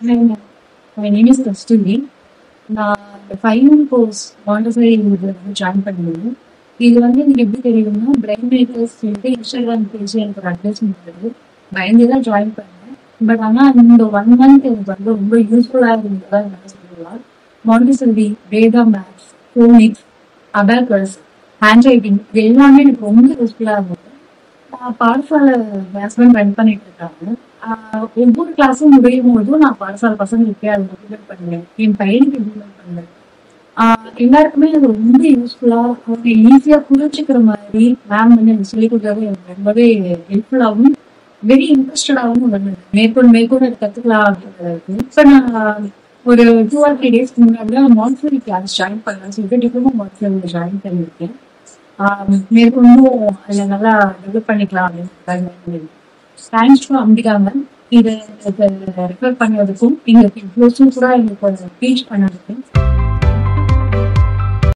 Hi, my name is Kasturi. நான் இந்த final course Montessori இது ஜாயின் பண்ணிருந்தேன். இது எனக்கு எப்படி தெரியும்னா பிரெயின் மேக்கர்ஸ் சொல்லிட்டு இன்ஸ்டாகிராம் பேஜ் எனக்கு ஒரு அட்வர்டைஸ்மெண்ட் வருது. பயந்து தான் ஜாயின் பண்ணேன். பட் ஆனால் இந்த 1 month எனக்கு ரொம்ப யூஸ்ஃபுல்லாக இருந்ததா என்ன சொல்லலாம். Montessori, Veda maths, phonics, abacus, handwriting இது எல்லாமே எனக்கு ரொம்ப யூஸ்ஃபுல்லாக இருந்தது. பாடசாலை ஹஸ்பண்ட் ரன் பண்ணிட்டு இருக்காங்க. ஒவ்வொரு கிளாஸும் முடியும் போதும் நான் பாடசாலை பசங்களுக்கு அதை மோட்டிவேட் பண்ணுவேன். என் பையனுக்கு இம்ப்ளிமெண்ட் பண்ணுவேன். எல்லாருக்குமே அது ரொம்ப யூஸ்ஃபுல்லா அவங்க ஈஸியா புரிஞ்சுக்கிற மாதிரி மேம் எனக்கு சொல்லிக் கொடுக்கறது எனக்கு ரொம்பவே ஹெல்ப்ஃபுல்லாகவும் வெரி இன்ட்ரெஸ்டடாகவும் இருந்தது. மேற்கொண்டு மேற்கொண்டு அதை கத்துக்கலாம் அப்படிங்கிறது. இப்ப நான் ஒரு 2 or 3 days முன்னாடி தான் மான்சரி கிளாஸ் ஜாயின் பண்ணலாம் சொல்லிட்டு டிப்ளமோ மான்சரி ஜாயின் பண்ணியிருக்கேன். மேற்கொண்டும் அதுல நல்லா டெவலப் பண்ணிக்கலாம் அப்படின்னு தேங்க்ஸ் டு அம்பிகா மேம் இதை ரெஃபர் பண்ணதுக்கும் எங்களுக்கு இவ்வளோ சூப்பரா எங்களுக்கு டீச் பண்ணதுக்கும்